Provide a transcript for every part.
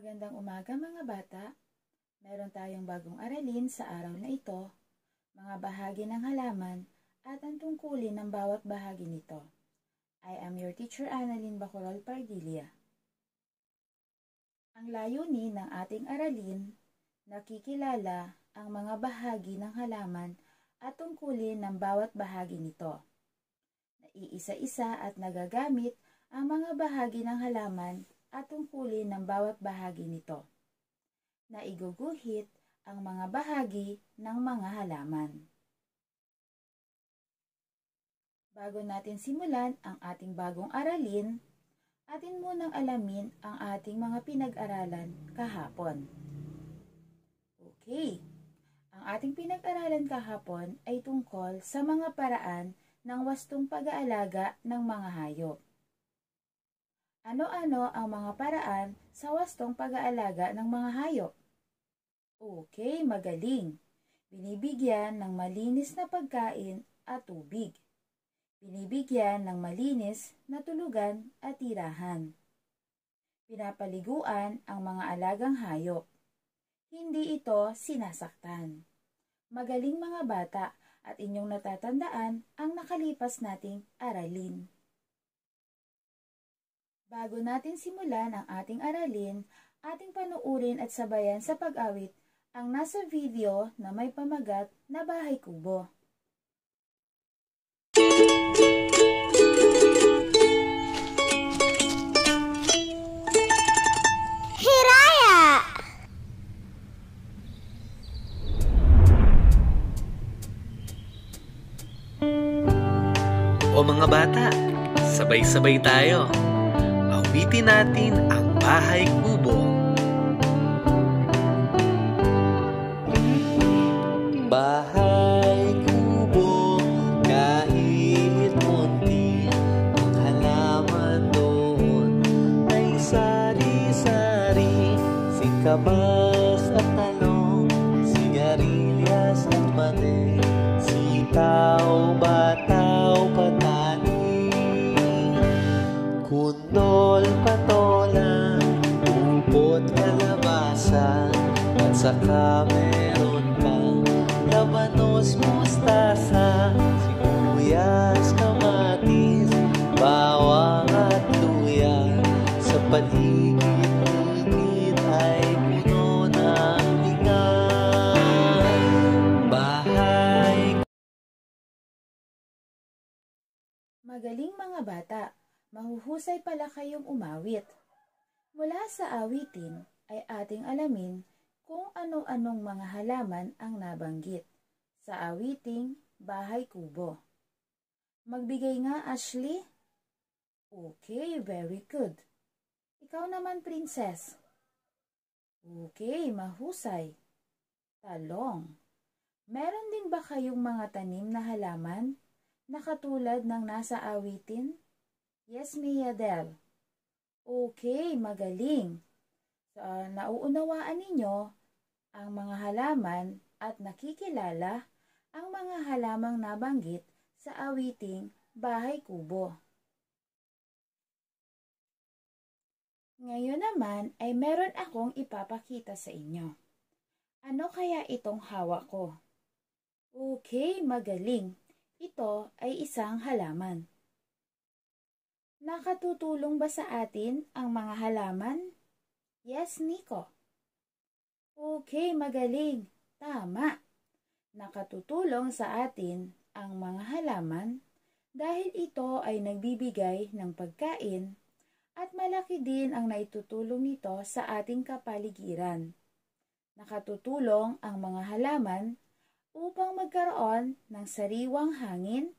Magandang umaga mga bata. Meron tayong bagong aralin sa araw na ito, mga bahagi ng halaman at ang tungkulin ng bawat bahagi nito. I am your teacher Annalyn Bacolol Pardilla. Ang layunin ng ating aralin, nakikilala ang mga bahagi ng halaman at tungkulin ng bawat bahagi nito. Naiisa-isa at nagagamit ang mga bahagi ng halaman at tungkulin ng bawat bahagi nito. Naiguguhit ang mga bahagi ng mga halaman. Bago natin simulan ang ating bagong aralin, atin munang alamin ang ating mga pinag-aralan kahapon. Okay, ang ating pinag-aralan kahapon ay tungkol sa mga paraan ng wastong pag-aalaga ng mga hayop. Ano-ano ang mga paraan sa wastong pag-aalaga ng mga hayop? Okay, magaling. Binibigyan ng malinis na pagkain at tubig. Binibigyan ng malinis na tulugan at tirahan. Pinapaliguan ang mga alagang hayop. Hindi ito sinasaktan. Magaling mga bata at inyong natatandaan ang nakalipas nating aralin. Bago natin simulan ang ating aralin, ating panuurin at sabayan sa pag-awit ang nasa video na may pamagat na Bahay Kubo. Hiraya! O mga bata, sabay-sabay tayo. Awitin natin ang Bahay Kubo. Bahay kubo, kahit munti ang halaman doon ay sari-sari, singkamas at talong, sigarilyas at mani, sitaw, bataw, patani, kundol, patola, upot, kalabasa, at saka meron pang labanos, mustasa, sibuyas, kamatis, bawang at luya. Sa paligid-ligid ay puno ng tingan. Bahay. Magaling mga bata, mahuhusay pala kayong umawit. Mula sa awitin ay ating alamin kung ano-anong mga halaman ang nabanggit sa awiting Bahay Kubo. Magbigay nga, Ashley. Okay, very good. Ikaw naman, Princess. Okay, mahusay. Talong. Meron din ba kayong mga tanim na halaman na katulad ng nasa awitin? Yes, Mia Del. Okay, magaling. Nauunawaan ninyo ang mga halaman at nakikilala ang mga halamang nabanggit sa awiting Bahay Kubo. Ngayon naman ay meron akong ipapakita sa inyo. Ano kaya itong hawak ko? Okay, magaling. Ito ay isang halaman. Nakatutulong ba sa atin ang mga halaman? Yes, Nico. Okay, magaling. Tama. Nakatutulong sa atin ang mga halaman dahil ito ay nagbibigay ng pagkain at malaki din ang naitutulong nito sa ating kapaligiran. Nakatutulong ang mga halaman upang magkaroon ng sariwang hangin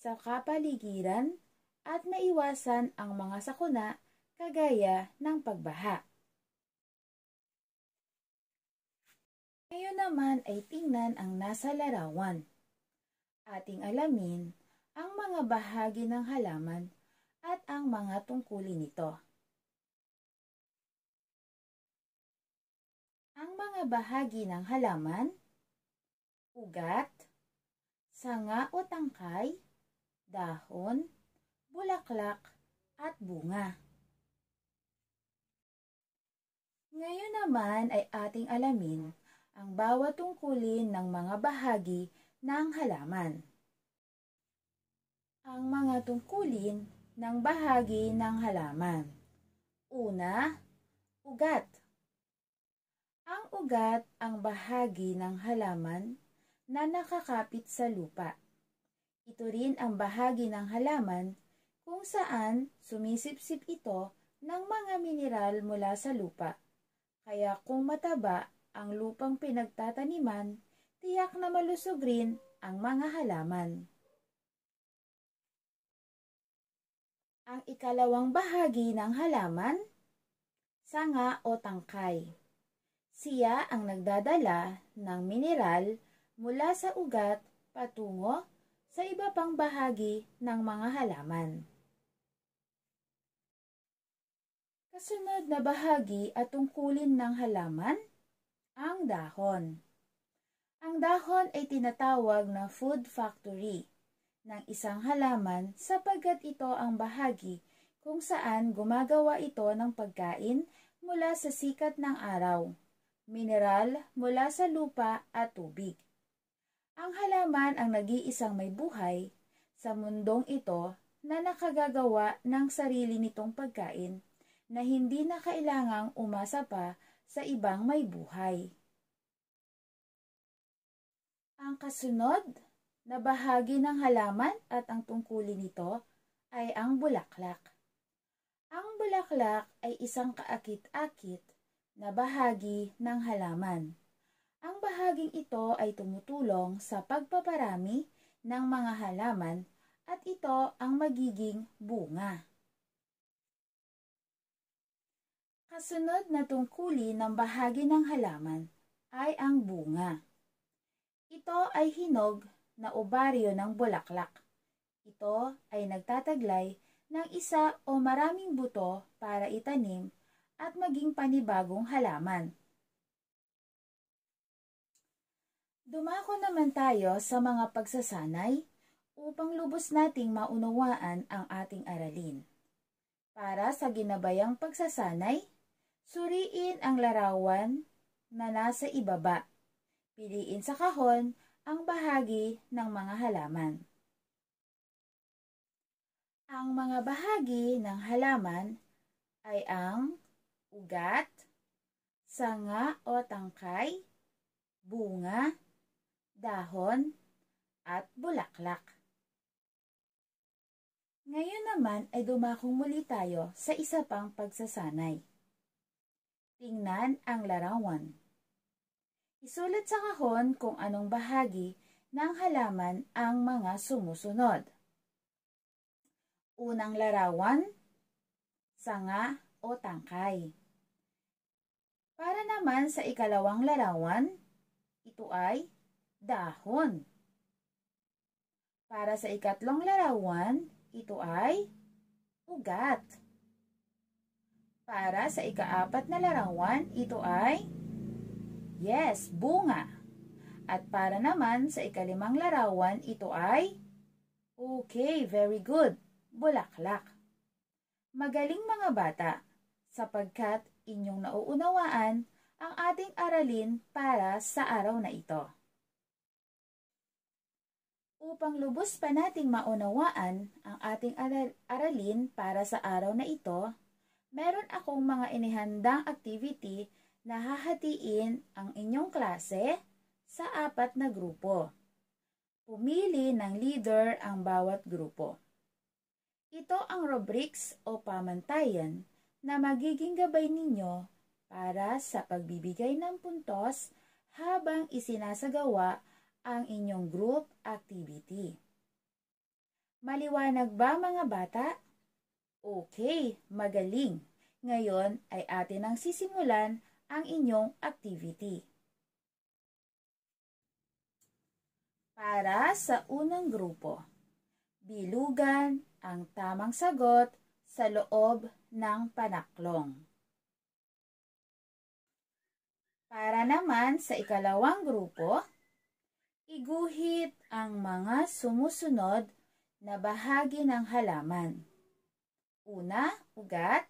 sa kapaligiran at maiwasan ang mga sakuna kagaya ng pagbaha. Ngayon naman ay tingnan ang nasa larawan. Ating alamin ang mga bahagi ng halaman at ang mga tungkulin nito. Ang mga bahagi ng halaman, ugat, sanga o tangkay, dahon, bulaklak, at bunga. Ngayon naman ay ating alamin ang bawat tungkulin ng mga bahagi ng halaman. Ang mga tungkulin ng bahagi ng halaman. Una, ugat. Ang ugat ang bahagi ng halaman na nakakapit sa lupa. Ito rin ang bahagi ng halaman kung saan sumisipsip ito ng mga mineral mula sa lupa. Kaya kung mataba ang lupang pinagtataniman, tiyak na malusog rin ang mga halaman. Ang ikalawang bahagi ng halaman, sanga o tangkay. Siya ang nagdadala ng mineral mula sa ugat patungo sa iba pang bahagi ng mga halaman. Kasunod na bahagi at tungkulin ng halaman, ang dahon. Ang dahon ay tinatawag na food factory ng isang halaman sapagkat ito ang bahagi kung saan gumagawa ito ng pagkain mula sa sikat ng araw, mineral mula sa lupa at tubig. Ang halaman ang nag-iisang may buhay sa mundong ito na nakagagawa ng sarili nitong pagkain na hindi na kailangang umasa pa sa ibang may buhay. Ang kasunod na bahagi ng halaman at ang tungkulin nito ay ang bulaklak. Ang bulaklak ay isang kaakit-akit na bahagi ng halaman. Ang bahaging ito ay tumutulong sa pagpaparami ng mga halaman at ito ang magiging bunga. Kasunod na tungkulin ng bahagi ng halaman ay ang bunga. Ito ay hinog na obaryo ng bulaklak. Ito ay nagtataglay ng isa o maraming buto para itanim at maging panibagong halaman. Dumako naman tayo sa mga pagsasanay upang lubos nating maunawaan ang ating aralin. Para sa ginabayang pagsasanay, suriin ang larawan na nasa ibaba. Piliin sa kahon ang bahagi ng mga halaman. Ang mga bahagi ng halaman ay ang ugat, sanga o tangkay, bunga, dahon, at bulaklak. Ngayon naman ay dumakong muli tayo sa isa pang pagsasanay. Tingnan ang larawan. Isulat sa kahon kung anong bahagi ng halaman ang mga sumusunod. Unang larawan, sanga o tangkay. Para naman sa ikalawang larawan, ito ay dahon. Para sa ikatlong larawan, ito ay ugat. Para sa ikaapat na larawan, ito ay bunga. At para naman sa ikalimang larawan, ito ay very good, bulaklak. Magaling mga bata, sapagkat inyong nauunawaan ang ating aralin para sa araw na ito. Upang lubos pa nating maunawaan ang ating aralin para sa araw na ito, meron akong mga inihandang activity na hahatiin ang inyong klase sa 4 na grupo. Pumili ng leader ang bawat grupo. Ito ang rubrics o pamantayan na magiging gabay ninyo para sa pagbibigay ng puntos habang isinasagawa ang inyong group activity. Maliwanag ba mga bata? Okay, magaling. Ngayon ay atin ang sisimulan ang inyong activity. Para sa unang grupo, bilugan ang tamang sagot sa loob ng panaklong. Para naman sa ikalawang grupo, iguhit ang mga sumusunod na bahagi ng halaman. Una, ugat.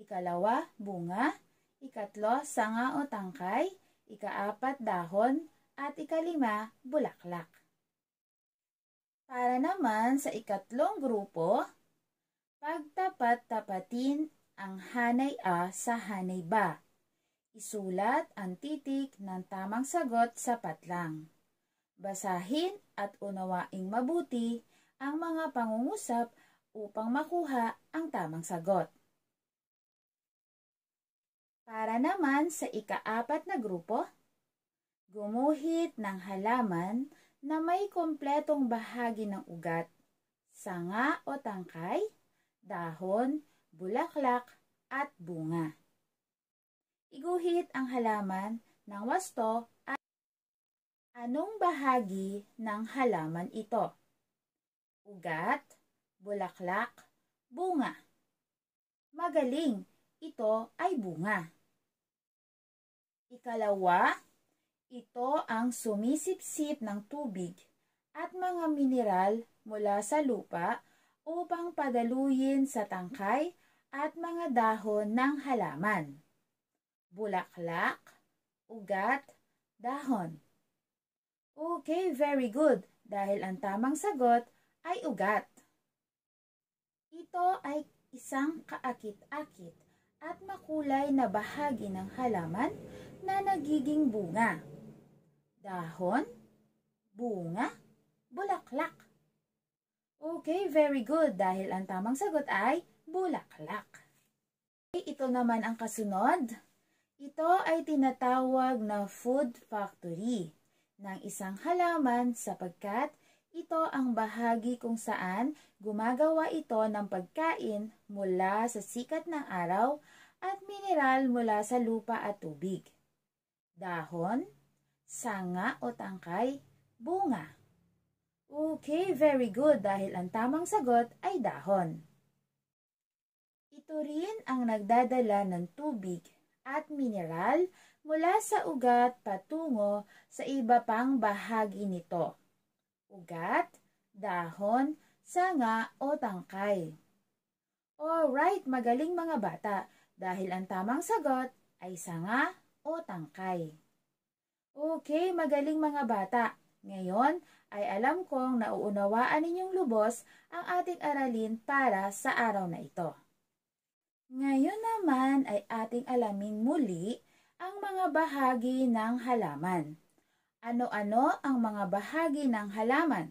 Ikalawa, bunga. ikatlo, sanga o tangkay, ikaapat, dahon, at ikalima, bulaklak. Para naman sa ikatlong grupo, pagtapat-tapatin ang hanay A sa hanay B. Isulat ang titik ng tamang sagot sa patlang. Basahin at unawaing mabuti ang mga pangungusap upang makuha ang tamang sagot. Para naman sa ikaapat na grupo, gumuhit ng halaman na may kompletong bahagi ng ugat, sanga o tangkay, dahon, bulaklak, at bunga. Iguhit ang halaman ng wasto at anong bahagi ng halaman ito? Ugat, bulaklak, bunga. Magaling, ito ay bunga. Ikalawa, ito ang sumisipsip ng tubig at mga mineral mula sa lupa upang padaluyin sa tangkay at mga dahon ng halaman. Bulaklak, ugat, dahon. Okay, very good, dahil ang tamang sagot ay ugat. Ito ay isang kaakit-akit at makulay na bahagi ng halaman na nagiging bunga. Dahon, bunga, bulaklak. Okay, very good, dahil ang tamang sagot ay bulaklak. Ito naman ang kasunod. Ito ay tinatawag na food factory ng isang halaman sapagkat ito ang bahagi kung saan gumagawa ito ng pagkain mula sa sikat ng araw at mineral mula sa lupa at tubig. Dahon, sanga o tangkay, bunga. Okay, very good dahil ang tamang sagot ay dahon. Ito rin ang nagdadala ng tubig at mineral mula sa ugat patungo sa iba pang bahagi nito. Ugat, dahon, sanga o tangkay. Alright, magaling mga bata dahil ang tamang sagot ay sanga o tangkay. Okay, magaling mga bata. Ngayon ay alam kong nauunawaan ninyong lubos ang ating aralin para sa araw na ito. Ngayon naman ay ating alamin muli ang mga bahagi ng halaman. Ano-ano ang mga bahagi ng halaman?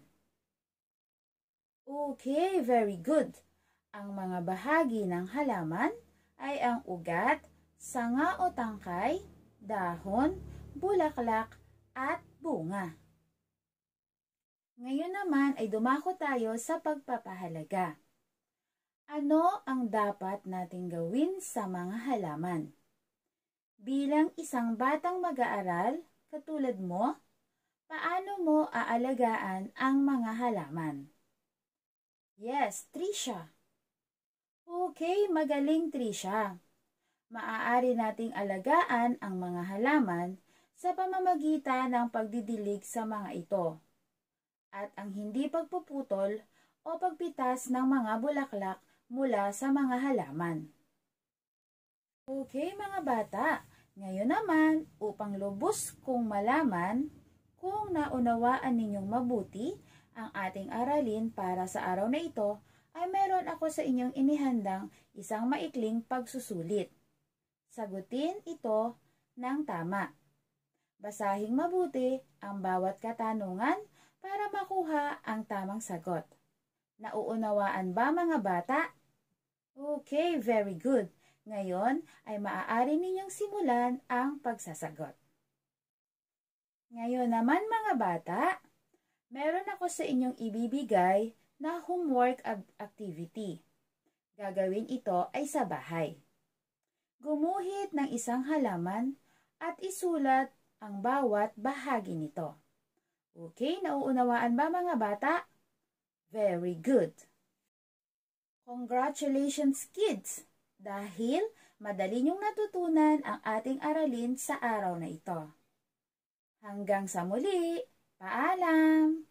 Okay, very good. Ang mga bahagi ng halaman ay ang ugat, sanga o tangkay, dahon, bulaklak, at bunga. Ngayon naman ay dumako tayo sa pagpapahalaga. Ano ang dapat nating gawin sa mga halaman? Bilang isang batang mag-aaral, katulad mo, paano mo aalagaan ang mga halaman? Yes, Trisha. Okay, magaling Trisha. Maaari nating alagaan ang mga halaman sa pamamagitan ng pagdidilig sa mga ito at ang hindi pagpuputol o pagpitas ng mga bulaklak mula sa mga halaman. Okay mga bata, ngayon naman upang lubos kong malaman kung naunawaan ninyong mabuti ang ating aralin para sa araw na ito, ay meron ako sa inyong inihandang isang maikling pagsusulit. Sagutin ito ng tama. Basahing mabuti ang bawat katanungan para makuha ang tamang sagot. Nauunawaan ba mga bata? Okay, very good. Ngayon ay maaari ninyong simulan ang pagsasagot. Ngayon naman mga bata, meron ako sa inyong ibibigay na homework activity. Gagawin ito ay sa bahay. Gumuhit ng isang halaman at isulat ang bawat bahagi nito. Okay, nauunawaan ba mga bata? Very good. Congratulations kids! Dahil madali niyong natutunan ang ating aralin sa araw na ito. Hanggang sa muli, paalam!